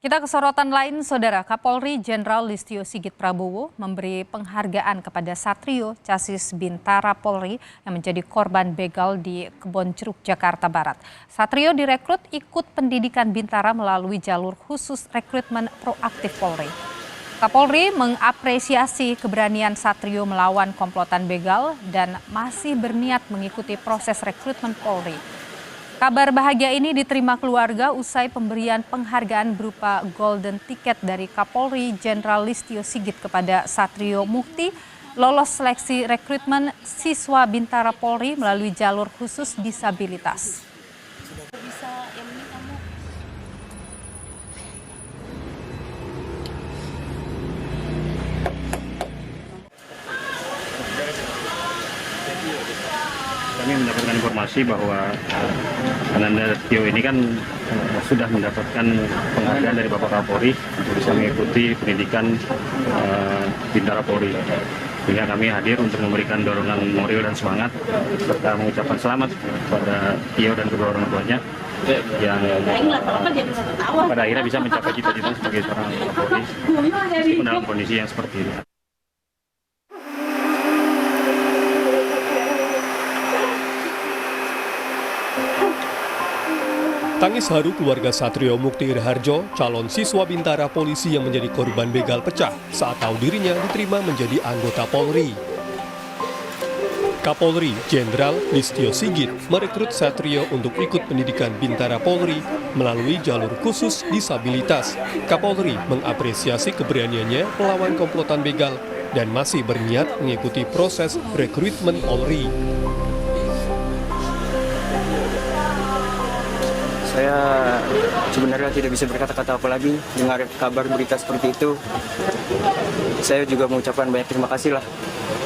Kita ke sorotan lain, Saudara. Kapolri Jenderal Listio Sigit Prabowo memberi penghargaan kepada Satrio, Casis Bintara Polri yang menjadi korban begal di Kebonjeruk, Jakarta Barat. Satrio direkrut ikut pendidikan Bintara melalui jalur khusus rekrutmen proaktif Polri. Kapolri mengapresiasi keberanian Satrio melawan komplotan begal dan masih berniat mengikuti proses rekrutmen Polri. Kabar bahagia ini diterima keluarga usai pemberian penghargaan berupa golden ticket dari Kapolri Jenderal Listio Sigit kepada Satrio Mukti lolos seleksi rekrutmen siswa Bintara Polri melalui jalur khusus disabilitas. Kami mendapatkan informasi bahwa Ananda Tio ini kan sudah mendapatkan penghargaan dari Bapak Kapolri untuk bisa mengikuti pendidikan Bintara Polri. Sehingga kami hadir untuk memberikan dorongan moral dan semangat serta mengucapkan selamat kepada Tio dan kedua orang tuanya yang pada akhirnya bisa mencapai cita-cita sebagai seorang Kapolri meskipun dalam kondisi yang seperti ini. Tangis haru keluarga Satrio Mukti Raharjo, calon siswa Bintara Polisi yang menjadi korban begal pecah saat tahu dirinya diterima menjadi anggota Polri. Kapolri Jenderal Listio Sigit merekrut Satrio untuk ikut pendidikan Bintara Polri melalui jalur khusus disabilitas. Kapolri mengapresiasi keberaniannya melawan komplotan begal dan masih berniat mengikuti proses rekrutmen Polri. Saya sebenarnya tidak bisa berkata-kata apa lagi dengar kabar berita seperti itu. Saya juga mengucapkan banyak terima kasih lah.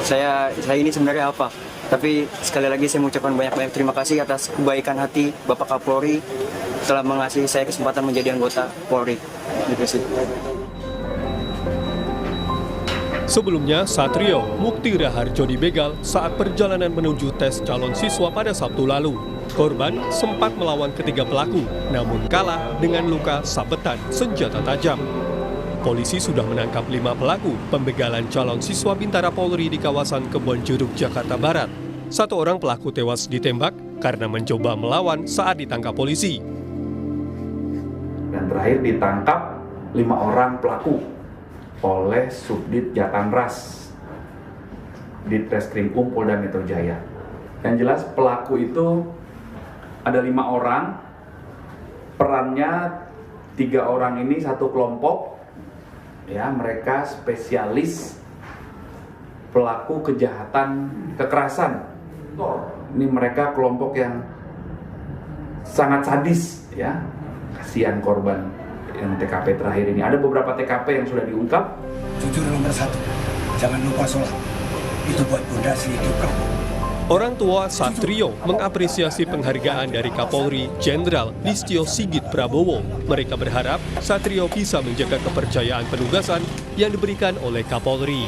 Saya ini sebenarnya apa? Tapi sekali lagi saya mengucapkan banyak terima kasih atas kebaikan hati Bapak Kapolri telah mengasihi saya kesempatan menjadi anggota Polri. Sebelumnya, Satrio Mukti Raharjo dibegal saat perjalanan menuju tes calon siswa pada Sabtu lalu. Korban sempat melawan ketiga pelaku, namun kalah dengan luka sabetan senjata tajam. Polisi sudah menangkap 5 pelaku pembegalan calon siswa Bintara Polri di kawasan Kebonjeruk, Jakarta Barat. 1 orang pelaku tewas ditembak karena mencoba melawan saat ditangkap polisi. Dan terakhir ditangkap 5 orang pelaku oleh Subdit Jatanras Ditreskrim Polda Metro Jaya. Yang jelas pelaku itu ada 5 orang, perannya 3 orang ini satu kelompok, ya mereka spesialis pelaku kejahatan kekerasan. Ini mereka kelompok yang sangat sadis, ya kasihan korban yang TKP terakhir ini. Ada beberapa TKP yang sudah diungkap. Jujur nomor 1, jangan lupa sholat. Itu buat pondasi hidup kamu. Orang tua Satrio mengapresiasi penghargaan dari Kapolri Jenderal Listio Sigit Prabowo. Mereka berharap Satrio bisa menjaga kepercayaan penugasan yang diberikan oleh Kapolri.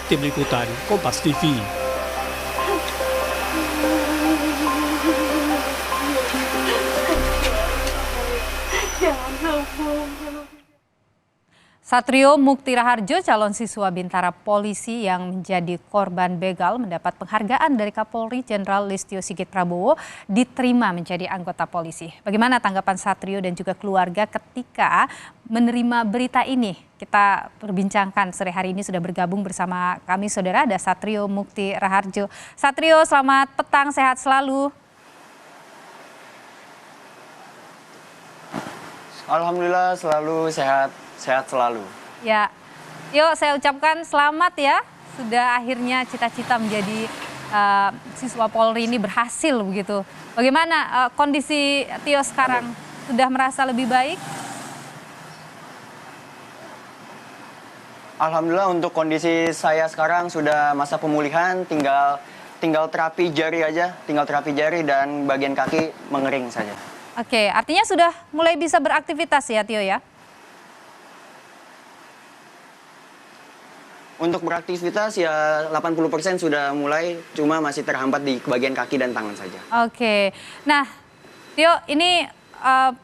Tim Liputan Kompas TV. Satrio Mukti Raharjo, calon siswa Bintara Polisi yang menjadi korban begal, mendapat penghargaan dari Kapolri Jenderal Listio Sigit Prabowo diterima menjadi anggota polisi. Bagaimana tanggapan Satrio dan juga keluarga ketika menerima berita ini? Kita perbincangkan sore hari ini, sudah bergabung bersama kami saudara, ada Satrio Mukti Raharjo. Satrio, selamat petang, sehat selalu. Alhamdulillah selalu sehat selalu. Ya, yuk saya ucapkan selamat ya, sudah akhirnya cita-cita menjadi siswa Polri ini berhasil begitu. Bagaimana kondisi Tio sekarang? Sudah merasa lebih baik? Alhamdulillah untuk kondisi saya sekarang sudah masa pemulihan, tinggal terapi jari aja, dan bagian kaki mengering saja. Oke, artinya sudah mulai bisa beraktivitas ya Tio ya? Untuk beraktivitas ya 80% sudah mulai, cuma masih terhambat di bagian kaki dan tangan saja. Oke, nah Tio ini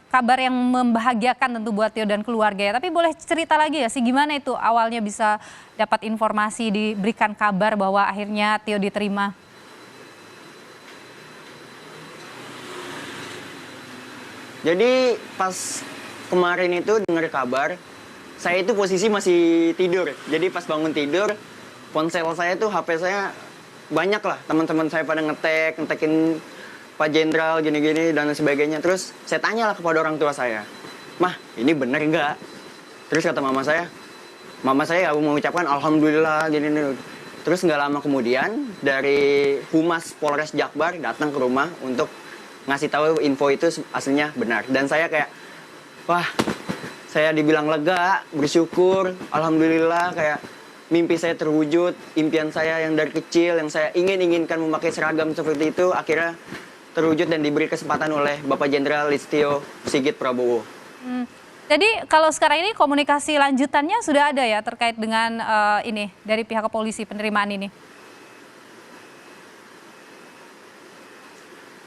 kabar yang membahagiakan tentu buat Tio dan keluarga ya. Tapi boleh cerita lagi ya sih gimana itu awalnya bisa dapat informasi, diberikan kabar bahwa akhirnya Tio diterima? Jadi pas kemarin itu dengar kabar, saya itu posisi masih tidur. Jadi pas bangun tidur, ponsel saya tuh HP saya banyak lah. Teman-teman saya pada ngetekin Pak Jenderal gini-gini dan sebagainya. Terus saya tanyalah kepada orang tua saya, "Mah, ini bener nggak?" Terus kata mama saya mengucapkan alhamdulillah gini-gini. Terus nggak lama kemudian dari Humas Polres Jakbar datang ke rumah untuk ngasih tahu info itu aslinya benar. Dan saya kayak, wah, saya dibilang lega, bersyukur, alhamdulillah, kayak mimpi saya terwujud, impian saya yang dari kecil, yang saya inginkan memakai seragam seperti itu, akhirnya terwujud dan diberi kesempatan oleh Bapak Jenderal Listio Sigit Prabowo. Jadi kalau sekarang ini komunikasi lanjutannya sudah ada ya terkait dengan ini dari pihak kepolisi penerimaan ini?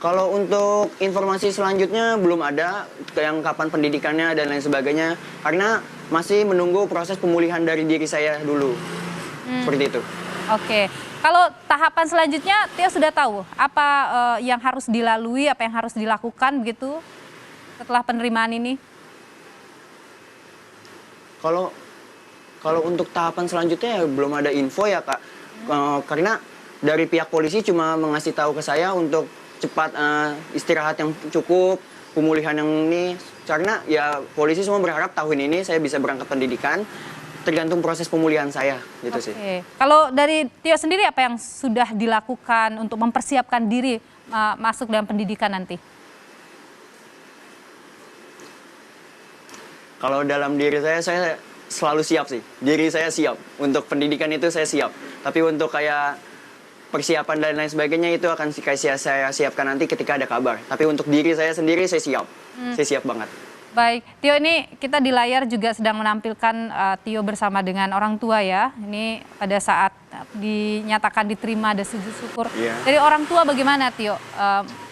Kalau untuk informasi selanjutnya belum ada, yang kapan pendidikannya dan lain sebagainya, karena masih menunggu proses pemulihan dari diri saya dulu, seperti itu. Oke, kalau tahapan selanjutnya Tio sudah tahu apa yang harus dilalui, apa yang harus dilakukan begitu setelah penerimaan ini? Kalau untuk tahapan selanjutnya ya belum ada info ya Kak, karena dari pihak polisi cuma mengasih tahu ke saya untuk cepat istirahat yang cukup, pemulihan yang ini, karena ya polisi semua berharap tahun ini saya bisa berangkat pendidikan, tergantung proses pemulihan saya gitu sih. Kalau dari Tio sendiri apa yang sudah dilakukan untuk mempersiapkan diri masuk dalam pendidikan nanti? Kalau dalam diri saya selalu siap sih. Diri saya siap. Untuk pendidikan itu saya siap. Tapi untuk kayak persiapan dan lain sebagainya itu akan saya siapkan nanti ketika ada kabar. Tapi untuk diri saya sendiri saya siap. Saya siap banget. Baik, Tio, ini kita di layar juga sedang menampilkan Tio bersama dengan orang tua ya. Ini pada saat dinyatakan diterima ada sujud syukur. Yeah. Dari orang tua bagaimana Tio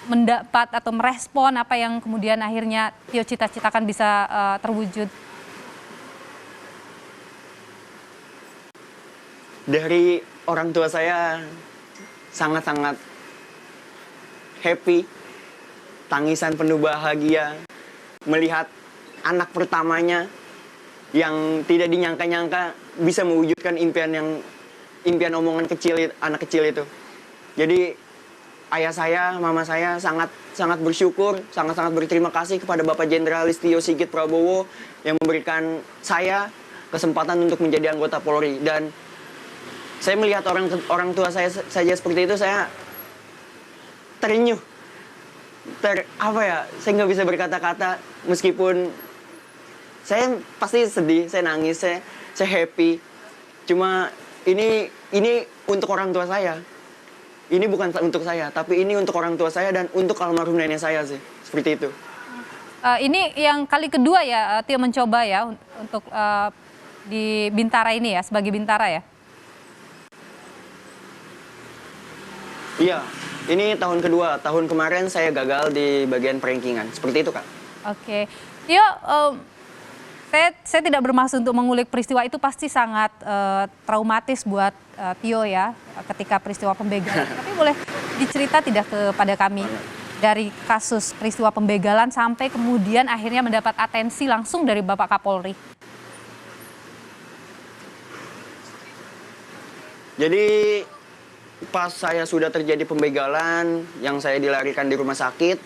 mendapat atau merespon apa yang kemudian akhirnya Tio cita-citakan bisa terwujud? Dari orang tua saya sangat-sangat happy, tangisan penuh bahagia, melihat anak pertamanya yang tidak dinyangka-nyangka bisa mewujudkan impian omongan anak kecil itu. Jadi ayah saya, mama saya sangat bersyukur, sangat berterima kasih kepada Bapak Jenderal Listio Sigit Prabowo yang memberikan saya kesempatan untuk menjadi anggota Polri. Dan saya melihat orang tua saya saja seperti itu, saya terenyuh. Saya nggak bisa berkata-kata, meskipun saya pasti sedih, saya nangis, saya happy. Cuma ini untuk orang tua saya. Ini bukan untuk saya, tapi ini untuk orang tua saya dan untuk almarhum nenek saya sih, seperti itu. Ini yang kali kedua ya Tio mencoba ya untuk di Bintara ini ya, sebagai Bintara ya? Iya, ini tahun kedua. Tahun kemarin saya gagal di bagian perankingan. Seperti itu, Kak. Oke. Tio, saya tidak bermaksud untuk mengulik peristiwa itu, pasti sangat traumatis buat Tio ya, ketika peristiwa pembegalan. Tapi boleh dicerita tidak kepada kami dari kasus peristiwa pembegalan sampai kemudian akhirnya mendapat atensi langsung dari Bapak Kapolri? Jadi pas saya sudah terjadi pembegalan, yang saya dilarikan di rumah sakit,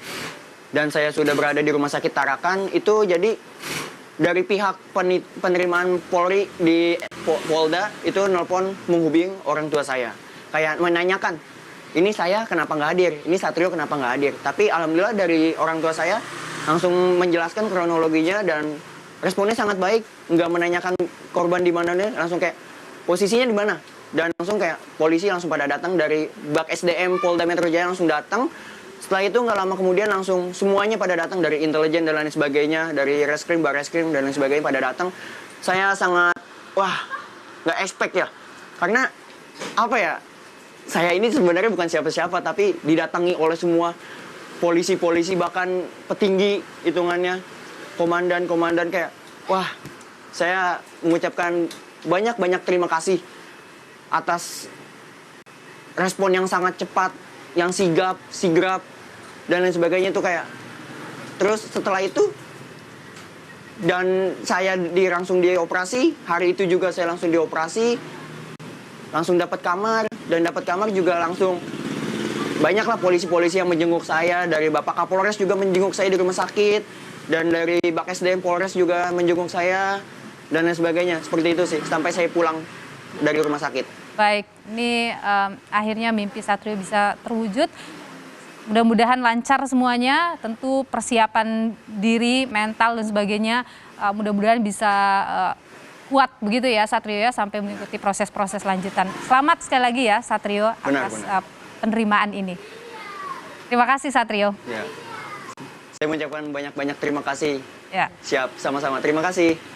dan saya sudah berada di rumah sakit Tarakan, itu jadi dari pihak penerimaan Polri di Polda itu nelpon menghubungi orang tua saya. Kayak menanyakan, ini saya kenapa nggak hadir, ini Satrio kenapa nggak hadir. Tapi alhamdulillah dari orang tua saya langsung menjelaskan kronologinya dan responnya sangat baik. Nggak menanyakan korban di mana nih, langsung kayak posisinya di mana. Dan langsung kayak polisi langsung pada datang dari Bak SDM Polda Metro Jaya langsung datang. Setelah itu nggak lama kemudian langsung semuanya pada datang dari intelijen dan lain sebagainya, dari reskrim, barreskrim dan lain sebagainya pada datang. Saya sangat nggak expect ya, karena apa ya? Saya ini sebenarnya bukan siapa-siapa tapi didatangi oleh semua polisi-polisi bahkan petinggi hitungannya, komandan-komandan kayak, wah, saya mengucapkan banyak-banyak terima kasih atas respon yang sangat cepat, yang sigap, dan lain sebagainya itu kayak. Terus setelah itu, dan saya langsung dioperasi, hari itu juga saya langsung dioperasi, langsung dapat kamar, dan dapat kamar juga langsung banyaklah polisi-polisi yang menjenguk saya, dari Bapak Kapolres juga menjenguk saya di rumah sakit, dan dari Bak SDM Polres juga menjenguk saya, dan lain sebagainya. Seperti itu sih, sampai saya pulang dari rumah sakit. Baik, ini akhirnya mimpi Satrio bisa terwujud. Mudah-mudahan lancar semuanya, tentu persiapan diri, mental dan sebagainya, mudah-mudahan bisa kuat begitu ya Satrio ya, sampai mengikuti proses-proses lanjutan. Selamat sekali lagi ya Satrio atas penerimaan ini. Terima kasih Satrio. Ya. Saya mengucapkan banyak-banyak terima kasih. Ya. Siap, sama-sama. Terima kasih.